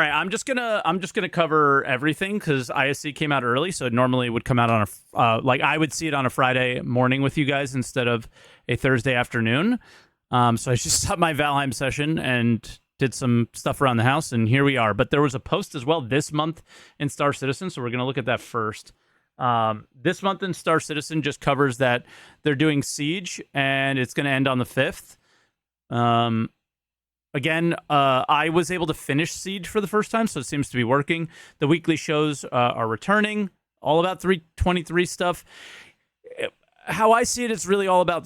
right, I'm just gonna cover everything because ISC came out early, so it normally would come out on a like I would see it on a Friday morning with you guys instead of a Thursday afternoon. So I just stopped my Valheim session and did some stuff around the house, and here we are. But there was a post as well this month in Star Citizen, so we're gonna look at that first. This month in Star Citizen just covers that they're doing Siege, and it's gonna end on the 5th. Again, I was able to finish Siege for the first time, so it seems to be working. The weekly shows are returning, all about 323 stuff. How I see it, it's really all about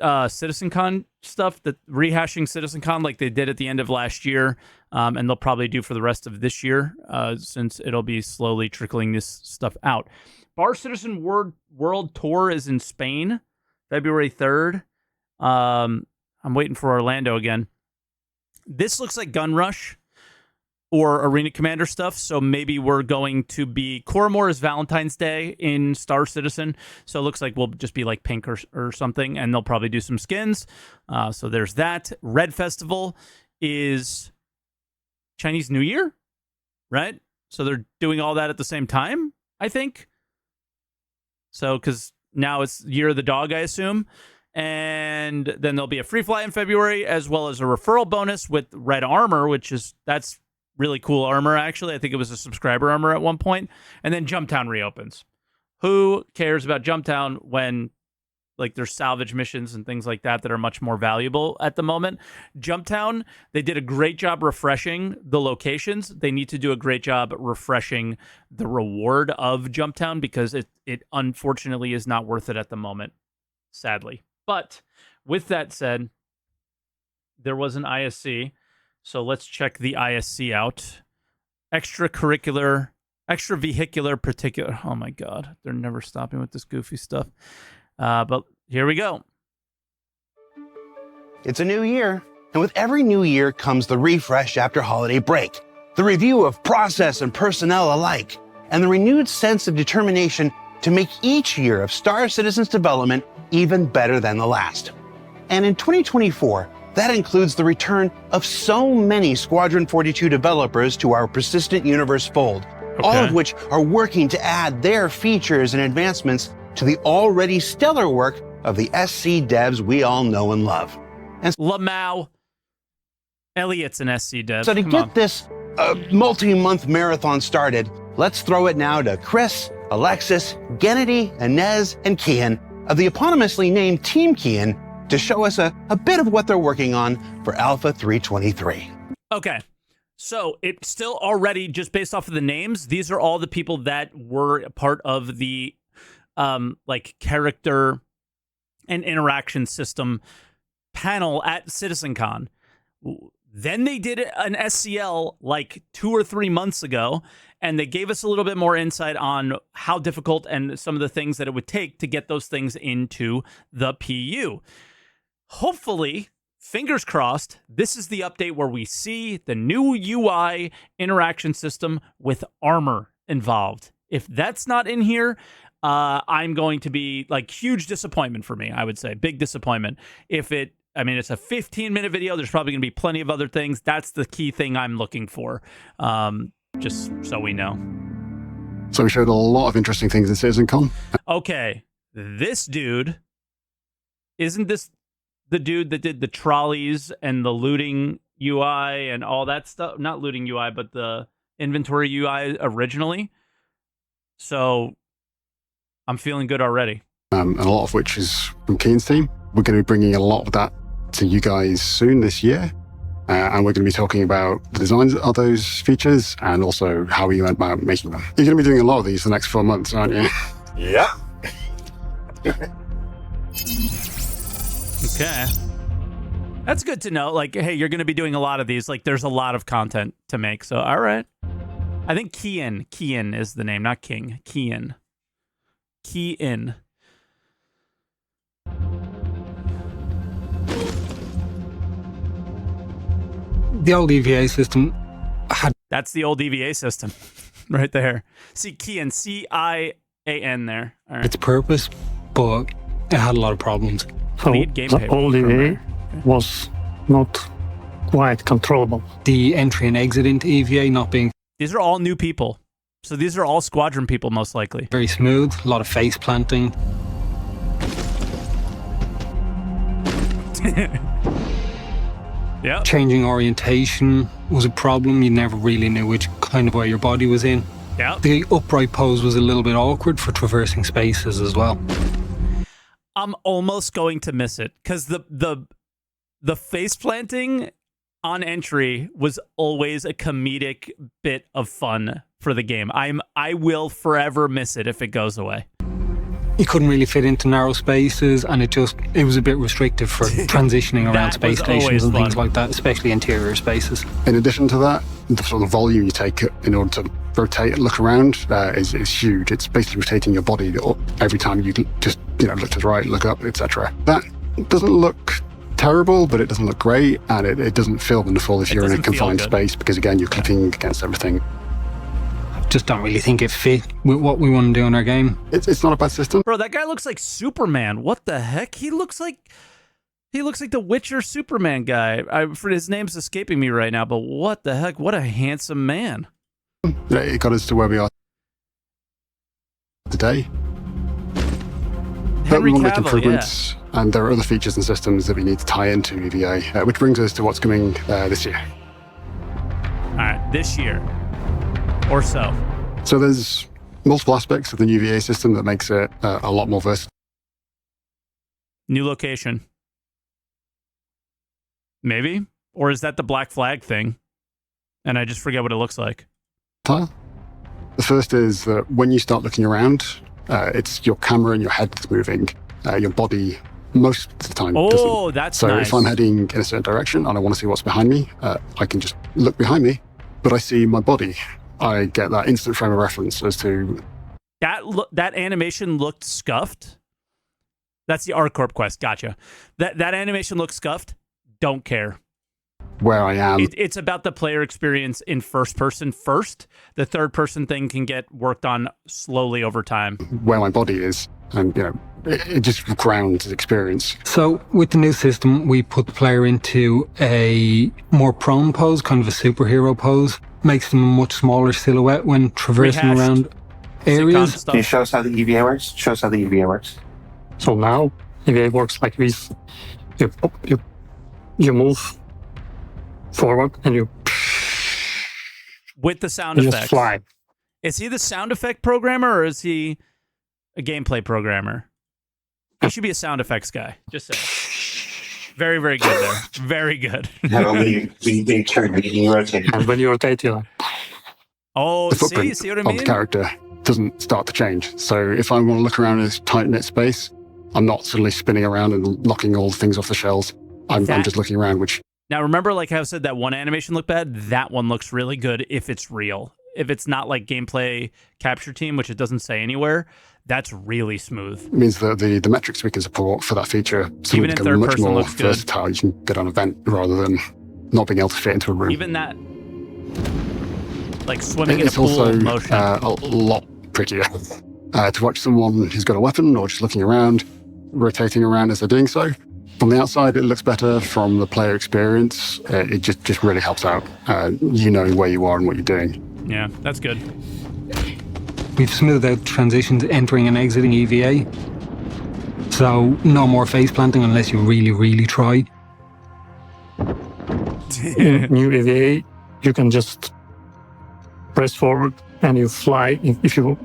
CitizenCon stuff, that rehashing CitizenCon like they did at the end of last year, and they'll probably do for the rest of this year, since it'll be slowly trickling this stuff out. Bar Citizen World Tour is in Spain, February 3rd. I'm waiting for Orlando again. This looks like Gun Rush or Arena Commander stuff, so maybe we're going to be... Coromore is Valentine's Day in Star Citizen, so it looks like we'll just be like pink or something, and they'll probably do some skins. So there's that. Red Festival is Chinese New Year, right? So they're doing all that at the same time, I think. So, because now it's Year of the Dog, I assume. And then there'll be a free fly in February, as well as a referral bonus with Red Armor, that's really cool armor, actually. I think it was a subscriber armor at one point. And then Jumptown reopens. Who cares about Jumptown when like there's salvage missions and things like that are much more valuable at the moment? Jumptown, they did a great job refreshing the locations. They need to do a great job refreshing the reward of Jumptown, because it unfortunately is not worth it at the moment, sadly. But with that said, there was an ISC, so let's check the ISC out. Extra-Vehicular particular. Oh my God, they're never stopping with this goofy stuff. But here we go. It's a new year, and with every new year comes the refresh after holiday break, the review of process and personnel alike, and the renewed sense of determination to make each year of Star Citizen's development even better than the last. And in 2024, that includes the return of so many Squadron 42 developers to our persistent universe fold, all of which are working to add their features and advancements to the already stellar work of the SC devs we all know and love. And Lamau. Elliot's an SC dev. So to get this multi-month marathon started, let's throw it now to Chris, Alexis, Gennady, Inez, and Kian of the eponymously named Team Kian to show us a bit of what they're working on for Alpha 323. Okay, so it's still already, just based off of the names, these are all the people that were part of the like character and interaction system panel at CitizenCon. Then they did an SCL like 2 or 3 months ago, and they gave us a little bit more insight on how difficult and some of the things that it would take to get those things into the PU. Hopefully, fingers crossed, this is the update where we see the new UI interaction system with armor involved. If that's not in here, I'm going to be like huge disappointment for me, I would say. Big disappointment. It's a 15-minute video. There's probably going to be plenty of other things. That's the key thing I'm looking for, just so we know. So we showed a lot of interesting things in CitizenCon. Okay, this dude, isn't this the dude that did the trolleys and the looting UI and all that stuff? Not looting UI, but the inventory UI originally. So I'm feeling good already. And a lot of which is from Kian's team. We're going to be bringing a lot of that to you guys soon this year. And we're going to be talking about the designs of those features and also how we went about making them. You're going to be doing a lot of these for the next 4 months, aren't you? Yeah. Okay. That's good to know. Like, hey, you're going to be doing a lot of these. Like, there's a lot of content to make. So, all right. I think Kian is the name, not King. Kian. The old EVA system had... That's the old EVA system right there. See, Kian, C-I-A-N there. All right. its purpose, but it had a lot of problems. So Lead game the paper old EVA was not quite controllable. The entry and exit into EVA not being These are all new people. So these are all squadron people, most likely. very smooth, a lot of face planting. Yeah. Changing orientation was a problem. You never really knew which kind of way your body was in. Yeah. The upright pose was a little bit awkward for traversing spaces as well. I'm almost going to miss it because the face planting on entry was always a comedic bit of fun for the game. I will forever miss it if it goes away. You couldn't really fit into narrow spaces, and it was a bit restrictive for transitioning around That space was always stations and things fun. like that, especially interior spaces. In addition to that, the sort of volume you take in order to rotate and look around is huge. It's basically rotating your body every time you just look to the right, look up, etc. That doesn't look terrible, but it doesn't look great, and it doesn't feel wonderful if you're in a doesn't feel confined good. space, because again, you're clipping against everything. Just don't really think it fit with what we want to do in our game. It's not a bad system. Bro, that guy looks like Superman. What the heck? He looks like the Witcher Superman guy. His name's escaping me right now, but what the heck? What a handsome man. It got us to where we are today. But Henry we want to make Cavill, improvements, and there are other features and systems that we need to tie into EVA, which brings us to what's coming this year. All right, this year or so. So there's multiple aspects of the new EVA system that makes it a lot more versatile. New location. Maybe? Or is that the black flag thing? And I just forget what it looks like. The first is that when you start looking around, it's your camera and your head that's moving. Your body, most of the time, doesn't. Oh, that's So nice. if I'm heading in a certain direction and I want to see what's behind me, I can just look behind me, but I see my body. I get that instant frame of reference as to... That animation looked scuffed. That's the ArcCorp quest. Gotcha. That animation looked scuffed. Don't care. where I am. It's about the player experience in first person first. The third person thing can get worked on slowly over time. Where my body is, and it just grounds experience. So with the new system, we put the player into a more prone pose, kind of a superhero pose. Makes them a much smaller silhouette when traversing Rehashed around areas. sitcom Can you stuff. show us how the EVA works? Show us how the EVA works. So now EVA works like this. You move forward and you With the sound just effects. fly. Is he the sound effect programmer or is he a gameplay programmer? He should be a sound effects guy. Just say. Very, very good there. Very good. How about when you turn, when you rotate? And when you rotate, you're like, Oh, The see footprint what I of mean? the character doesn't start to change. So if I want to look around in this tight-knit space, I'm not suddenly spinning around and knocking all the things off the shelves. I'm just looking around, which Now, remember, like how I said that one animation looked bad? That one looks really good if it's real. If it's not like gameplay capture team, which it doesn't say anywhere, that's really smooth. means that the metrics we can support for that feature Even suddenly in become third much person more looks good. versatile. You can get on an event rather than not being able to fit into a room. Even that, like swimming in a It's pool also motion. a lot prettier to watch someone who's got a weapon or just looking around, rotating around as they're doing so. From the outside, it looks better. From the player experience, it just really helps out. You know where you are and what you're doing. Yeah, that's good. We've smoothed out transitions entering and exiting EVA. So no more face planting unless you really, really try. in new EVA, you can just press forward and you fly. If you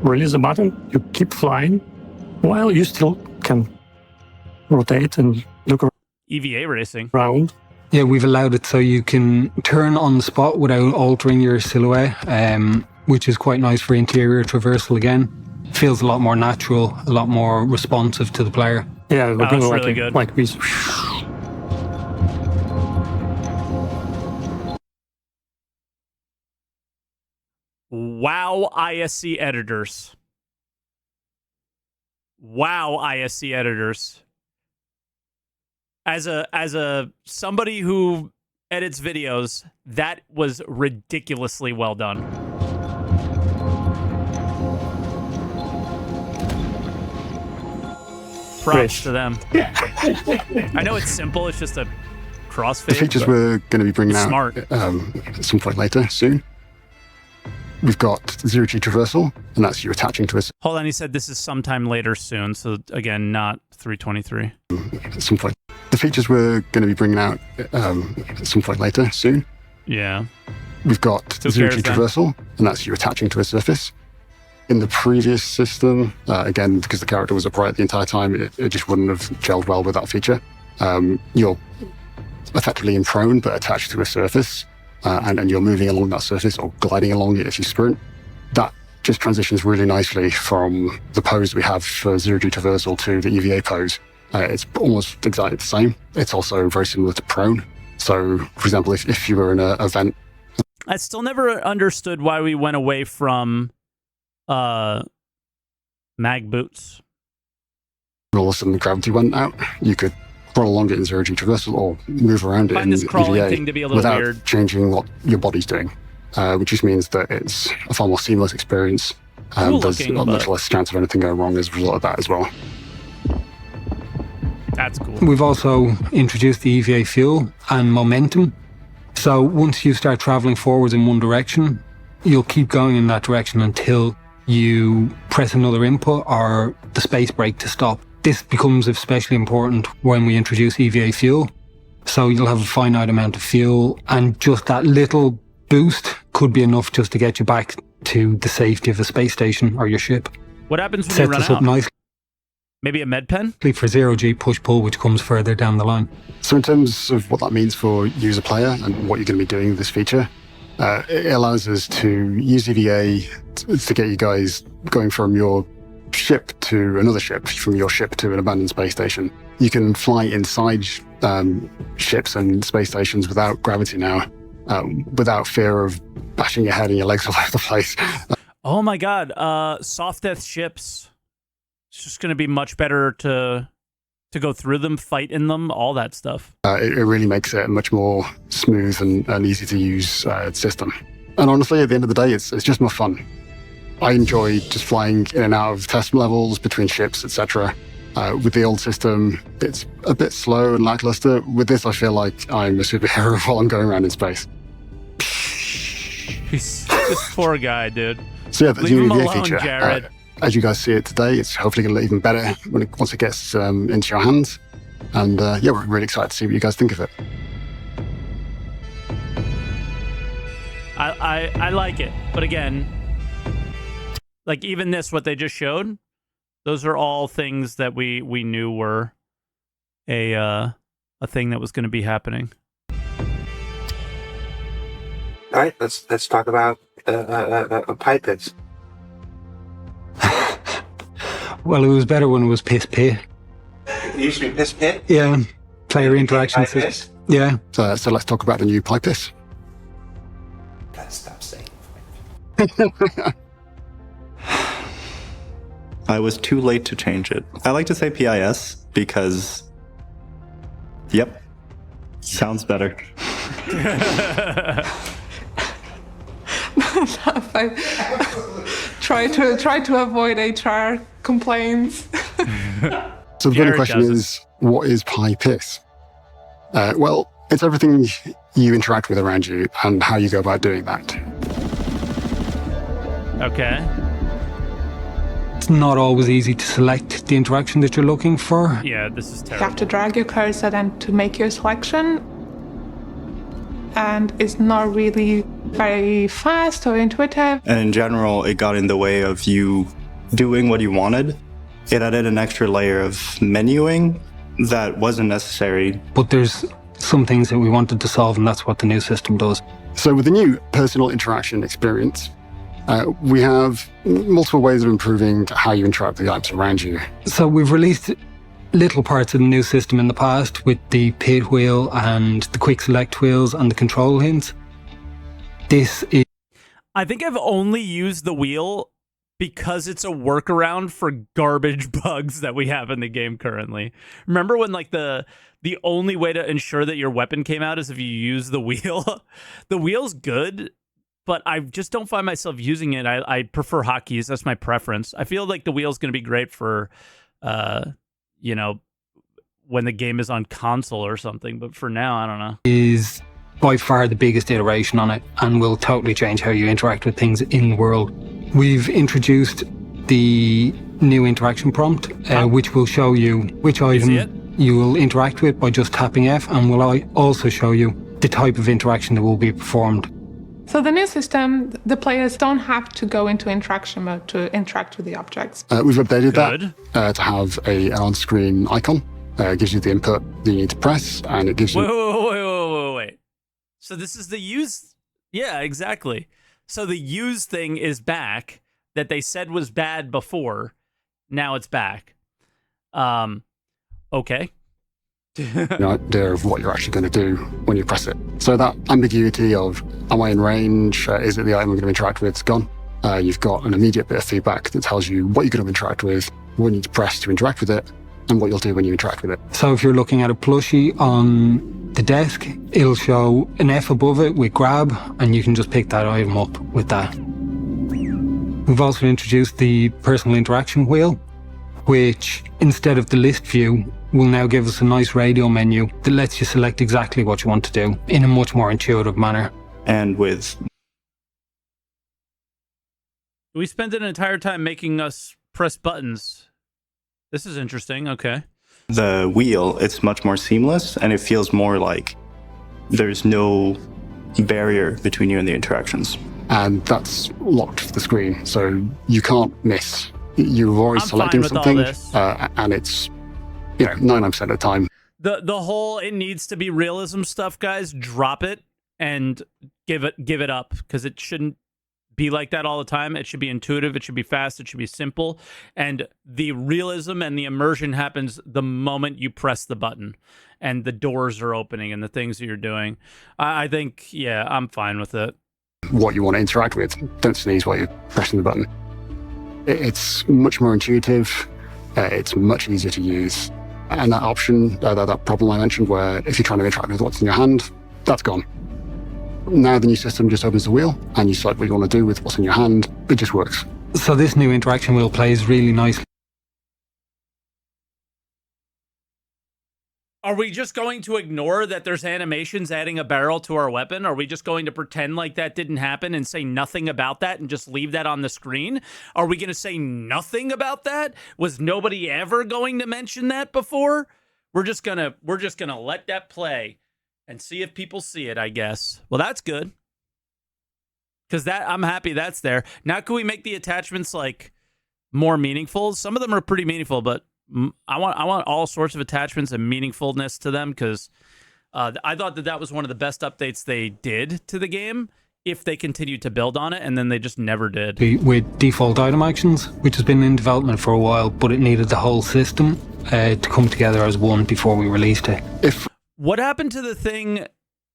release the button, you keep flying while you still can rotate and look EVA racing. around. Yeah, we've allowed it so you can turn on the spot without altering your silhouette, which is quite nice for interior traversal again. Feels a lot more natural, a lot more responsive to the player. Yeah, looking that's like, really good. like this. Wow, ISC editors. Wow, ISC editors. As a somebody who edits videos, that was ridiculously well done. Props Great. to them. I know it's simple, it's just a crossfade. The features we're going to be bringing out smart. At some point later, soon. We've got zero-G traversal, and that's you attaching to a... Hold on, he said this is sometime later soon. So again, not 323. At some point. The features we're going to be bringing out at some point later, soon. Yeah. We've got zero-G traversal, and that's you attaching to a surface. In the previous system, again, because the character was upright the entire time, it just wouldn't have gelled well with that feature. You're effectively in prone, but attached to a surface, and you're moving along that surface or gliding along it if you sprint. That just transitions really nicely from the pose we have for zero-G traversal to the EVA pose. It's almost exactly the same. It's also very similar to prone. So, for example, if you were in a vent... I still never understood why we went away from mag boots. all of a sudden the gravity went out, you could crawl along it in zero-G traversal or move around it in this crawling EVA thing to be a little without weird. changing what your body's doing, which just means that it's a far more seamless experience. Cool There's looking, much but- less chance of anything going wrong as a result of that as well. That's cool. We've also introduced the EVA fuel and momentum. So once you start traveling forwards in one direction, you'll keep going in that direction until you press another input or the space brake to stop. This becomes especially important when we introduce EVA fuel. So you'll have a finite amount of fuel, and just that little boost could be enough just to get you back to the safety of a space station or your ship. What happens when you Sets run us out? up nicely Maybe a med pen? for zero-G push-pull, which comes further down the line. So in terms of what that means for user player and what you're going to be doing with this feature, it allows us to use EVA to get you guys going from your ship to another ship, from your ship to an abandoned space station. You can fly inside ships and space stations without gravity now, without fear of bashing your head and your legs all over the place. Oh my god, soft death ships. It's just going to be much better to go through them, fight in them, all that stuff. It really makes it a much more smooth and easy to use system. And honestly, at the end of the day, it's just more fun. I enjoy just flying in and out of test levels between ships, etc. With the old system, it's a bit slow and lackluster. With this, I feel like I'm a superhero while I'm going around in space. This poor guy, dude. So yeah, the Leave new him EVA alone, feature, Jared. as you guys see it today, it's hopefully going to look even better once it gets into your hands. And yeah, we're really excited to see what you guys think of it. I like it, but again, like even this, what they just showed, those are all things that we knew were a thing that was going to be happening. All right, let's talk about pipe pits. Well, it was better when it was piss pit. It used to be piss pit. Yeah, player interaction Pipe system. pit? Yeah. So let's talk about the new pipe piss. Gotta stop saying. I was too late to change it. I like to say PIS because, yep, sounds better. Try to avoid HR complaints. So the Jared burning question does it. is, what is pi piss? Well, it's everything you interact with around you and how you go about doing that. Okay. It's not always easy to select the interaction that you're looking for. Yeah, this is You terrible. have to drag your cursor then to make your selection. And it's not really very fast or intuitive. And in general, it got in the way of you doing what you wanted. It added an extra layer of menuing that wasn't necessary. But there's some things that we wanted to solve, and that's what the new system does. So with the new personal interaction experience, we have multiple ways of improving how you interact with the items around you. So we've released little parts of the new system in the past with the pit wheel and the quick select wheels and the control hints. This is I think I've only used the wheel because it's a workaround for garbage bugs that we have in the game currently. Remember when like the only way to ensure that your weapon came out is if you use the wheel? The wheel's good, but I just don't find myself using it. I prefer hotkeys. That's my preference. I feel like the wheel's going to be great for, when the game is on console or something. But for now, I don't know. Is by far the biggest iteration on it and will totally change how you interact with things in the world. We've introduced the new interaction prompt, which will show you which item you will interact with by just tapping F, and will also show you the type of interaction that will be performed. So the new system, the players don't have to go into interaction mode to interact with the objects. We've updated that to have an on-screen icon. It gives you the input that you need to press, and it gives you... Wait. So this is the use... Yeah, exactly. So the use thing is back, that they said was bad before. Now it's back. Okay. idea of what you're actually going to do when you press it. So that ambiguity of, am I in range? Is it the item I'm going to interact with? It's gone. You've got an immediate bit of feedback that tells you what you're going to interact with, when you need to press to interact with it, and what you'll do when you interact with it. So if you're looking at a plushie on the desk, it'll show an F above it with grab, and you can just pick that item up with that. We've also introduced the personal interaction wheel, which instead of the list view, will now give us a nice radio menu that lets you select exactly what you want to do in a much more intuitive manner. And with... We spent an entire time making us press buttons. This is interesting. Okay. the wheel, it's much more seamless, and it feels more like there's no barrier between you and the interactions. And that's locked the screen, so you can't miss. You're already selecting something, and it's, 99% of the time. The whole it needs to be realism stuff, guys, drop it and give it up, because it shouldn't be like that all the time. It should be intuitive, it should be fast, it should be simple, and the realism and the immersion happens the moment you press the button and the doors are opening and the things that you're doing. I think, yeah, I'm fine with it. What you want to interact with, don't sneeze while you're pressing the button. It's much more intuitive, it's much easier to use, and that option, that problem I mentioned where if you're trying to interact with what's in your hand, that's gone. Now the new system just opens the wheel and you select what you want to do with what's in your hand. It just works. So this new interaction wheel plays really nicely. Are we just going to ignore that there's animations adding a barrel to our weapon? Are we just going to pretend like that didn't happen and say nothing about that and just leave that on the screen? Are we going to say nothing about that? Was nobody ever going to mention that before? We're just gonna let that play and see if people see it, I guess. Well, that's good, because I'm happy that's there. Now, can we make the attachments like more meaningful? Some of them are pretty meaningful, but I want all sorts of attachments and meaningfulness to them, because I thought that was one of the best updates they did to the game, if they continued to build on it, and then they just never did. With default item actions, which has been in development for a while, but it needed the whole system to come together as one before we released it. What happened to the thing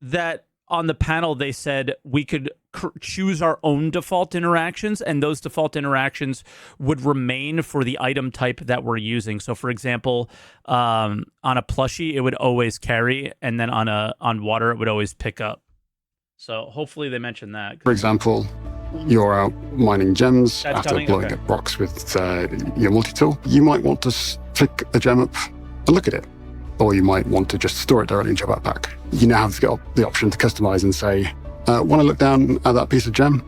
that on the panel they said we could choose our own default interactions, and those default interactions would remain for the item type that we're using? So, for example, on a plushie, it would always carry, and then on water, it would always pick up. So hopefully they mention that. For example, you're out mining gems That's after coming? blowing Okay. up rocks with your multi-tool. You might want to pick a gem up and look at it. Or you might want to just store it directly into your backpack. You now have the option to customize and say, when I look down at that piece of gem,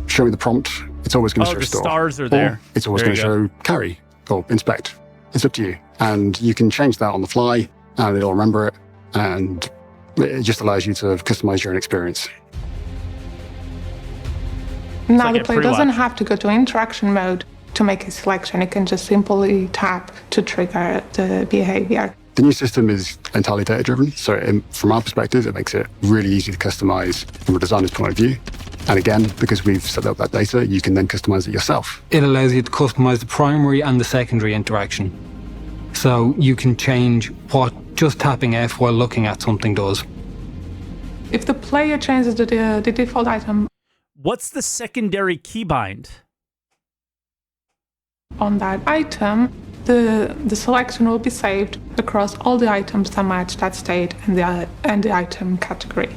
show me the prompt. It's always going to show the store. stars are there. Or it's always There going to you show carry or inspect. It's up to you. And you can change that on the fly, and it'll remember it. And it just allows you to customize your own experience. Now like the a player pre-watch. doesn't have to go to interaction mode to make a selection. It can just simply tap to trigger the behavior. The new system is entirely data-driven, so from our perspective, it makes it really easy to customize from a designer's point of view. And again, because we've set up that data, you can then customize it yourself. It allows you to customize the primary and the secondary interaction. So you can change what just tapping F while looking at something does. If the player changes the default item What's the secondary keybind? on that item, the selection will be saved across all the items that match that state and the item category.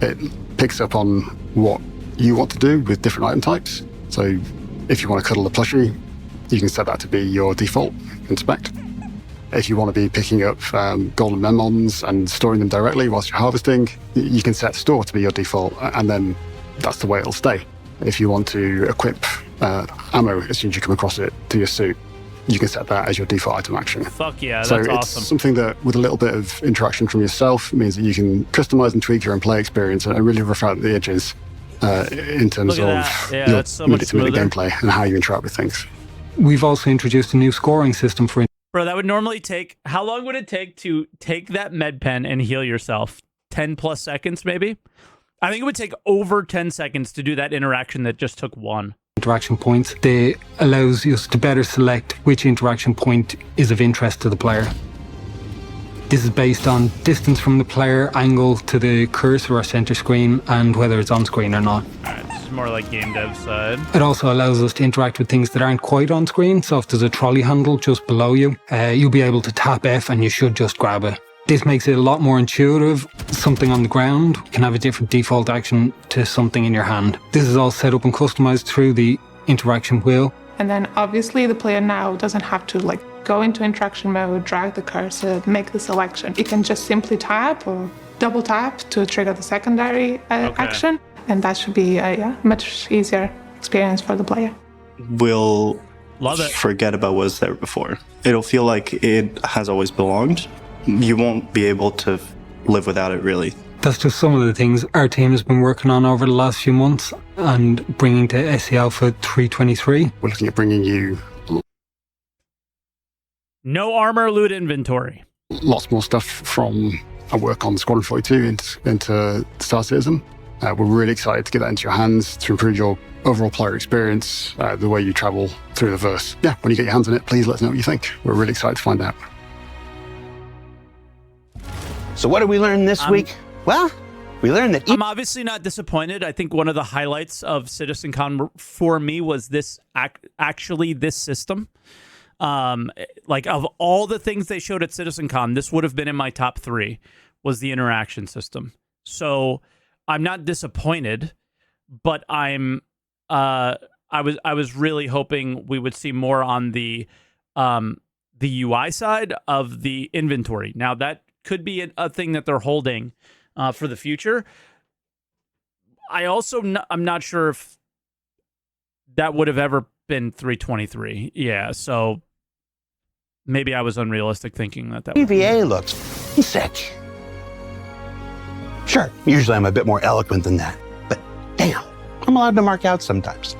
It picks up on what you want to do with different item types. So if you want to cuddle a plushie, you can set that to be your default inspect. If you want to be picking up golden lemons and storing them directly whilst you're harvesting, you can set store to be your default, and then that's the way it'll stay. If you want to equip ammo as soon as you come across it to your suit, you can set that as your default item action. Fuck yeah, So that's it's awesome. something that, with a little bit of interaction from yourself, means that you can customize and tweak your own play experience and really rough out the edges in terms Look of at that. Yeah, your that's so much minute-to-minute smoother. gameplay and how you interact with things. We've also introduced a new scoring system for Bro, that would normally take, how long would it take to take that med pen and heal yourself? 10 plus seconds, maybe? I think it would take over 10 seconds to do that interaction that just took one. interaction points. They allows us to better select which interaction point is of interest to the player. This is based on distance from the player, angle to the cursor or center screen, and whether it's on screen or not. Alright, this is more like game dev side. It also allows us to interact with things that aren't quite on screen, so if there's a trolley handle just below you, you'll be able to tap F and you should just grab it. This makes it a lot more intuitive. Something on the ground can have a different default action to something in your hand. This is all set up and customized through the interaction wheel. And then obviously the player now doesn't have to go into interaction mode, drag the cursor, make the selection. You can just simply tap or double tap to trigger the secondary action. And that should be a much easier experience for the player. We'll Love it. forget about what was there before. It'll feel like it has always belonged. You won't be able to live without it, really. That's just some of the things our team has been working on over the last few months and bringing to SE Alpha 323. We're looking at bringing you No armor loot inventory. lots more stuff from our work on Squadron 42 into Star Citizen. We're really excited to get that into your hands to improve your overall player experience, the way you travel through the verse. Yeah, when you get your hands on it, please let us know what you think. We're really excited to find out. So what did we learn this week? Well, we learned that I'm obviously not disappointed. I think one of the highlights of CitizenCon for me was this actually this system. Like of all the things they showed at CitizenCon, this would have been in my top 3 was the interaction system. So I'm not disappointed, but I was really hoping we would see more on the UI side of the inventory. Now that could be a thing that they're holding for the future. I'm not sure if that would have ever been 323. Yeah, so maybe I was unrealistic thinking that would EVA looks sick. Sure, usually I'm a bit more eloquent than that, but damn, I'm allowed to mark out sometimes.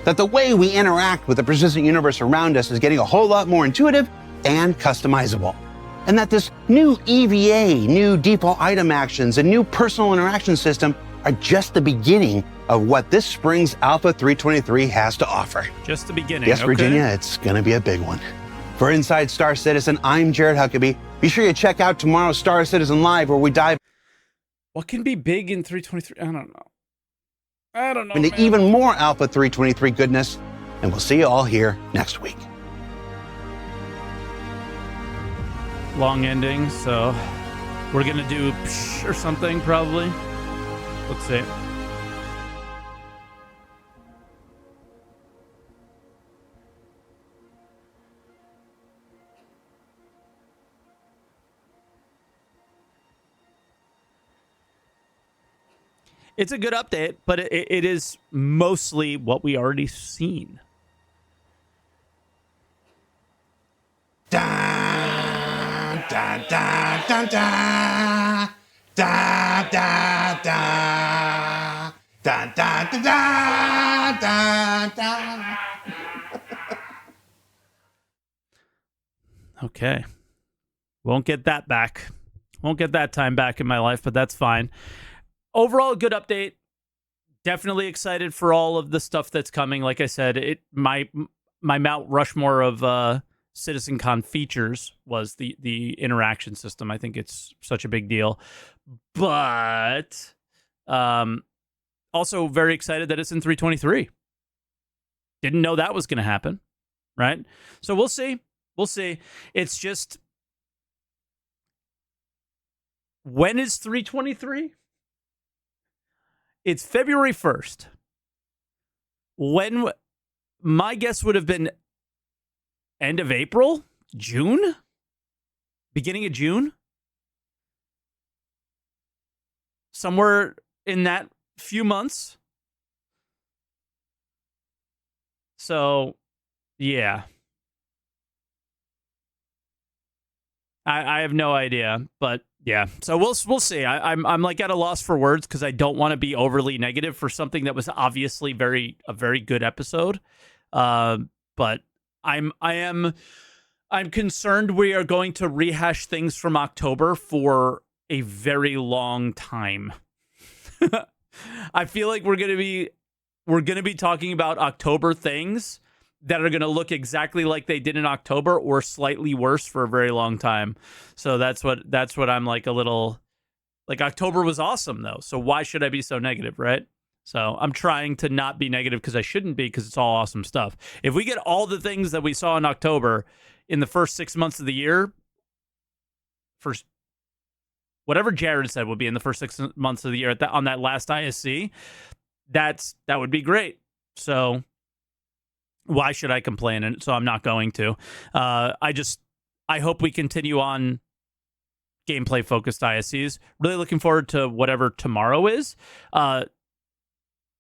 That the way we interact with the persistent universe around us is getting a whole lot more intuitive and customizable. And that this new EVA, new default item actions, and new personal interaction system are just the beginning of what this spring's Alpha 323 has to offer. just the beginning. Yes, okay. Virginia, it's going to be a big one. For Inside Star Citizen, I'm Jared Huckabee. Be sure you check out tomorrow's Star Citizen Live, where we dive What can be big in 323? I don't know. into Man. even more Alpha 323 goodness, and we'll see you all here next week. Long ending, so we're gonna do psh or something probably. Let's see. It's a good update, but it is mostly what we already seen. Dun, dun, dun, dun, dun. Dun, dun, dun. Dun, dun, dun, dun, dun, dun. Okay. Won't get that back. Won't get that time back in my life, but that's fine. Overall, good update. Definitely excited for all of the stuff that's coming. Like I said, my Mount Rushmore of CitizenCon features was the interaction system. I think it's such a big deal. But also very excited that it's in 323. Didn't know that was going to happen, right? So we'll see. We'll see. It's just, when is 323? It's February 1st. When my guess would have been end of April, June. beginning of June, somewhere in that few months. So, yeah. I have no idea, but yeah. So we'll see. I'm like at a loss for words because I don't want to be overly negative for something that was obviously a very good episode. But I'm concerned we are going to rehash things from October for a very long time. I feel like we're gonna be talking about October things that are going to look exactly like they did in October or slightly worse for a very long time. So that's what I'm like a little like. October was awesome though, so why should I be so negative, right? So I'm trying to not be negative because I shouldn't be, because it's all awesome stuff. If we get all the things that we saw in October in the first 6 months of the year, first whatever Jared said would be in the first 6 months of the year on that last ISC, that would be great. So why should I complain? And so I'm not going to. I hope we continue on gameplay focused ISCs. Really looking forward to whatever tomorrow is.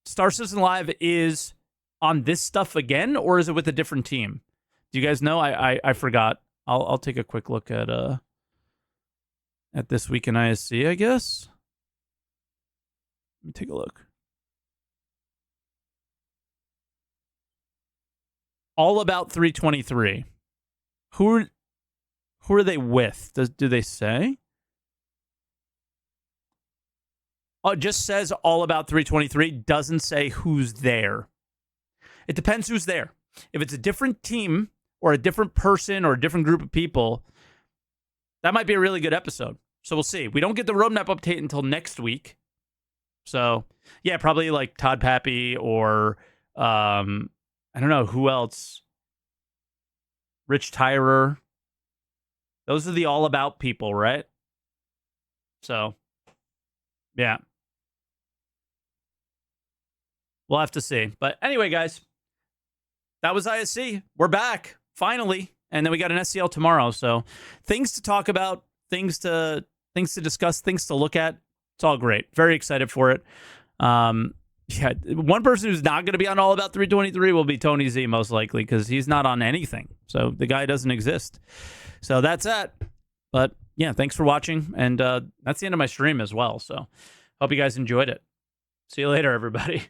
Star Citizen Live is on this stuff again, or is it with a different team? Do you guys know? I forgot. I'll take a quick look at This Week in ISC, I guess. Let me take a look. All About 323. Who are they with? Do they say? Oh, it just says All About 323. Doesn't say who's there. It depends who's there. If it's a different team or a different person or a different group of people, that might be a really good episode. So we'll see. We don't get the roadmap update until next week. So, yeah, probably like Todd Pappy or I don't know who else. Rich Tyrer. Those are the All About people, right? So, yeah. We'll have to see. But anyway, guys, that was ISC. We're back, finally. And then we got an SCL tomorrow. So things to talk about, things to discuss, things to look at. It's all great. Very excited for it. Yeah, one person who's not going to be on All About 323 will be Tony Z, most likely, because he's not on anything. So the guy doesn't exist. So that's that. But yeah, thanks for watching. And that's the end of my stream as well. So hope you guys enjoyed it. See you later, everybody.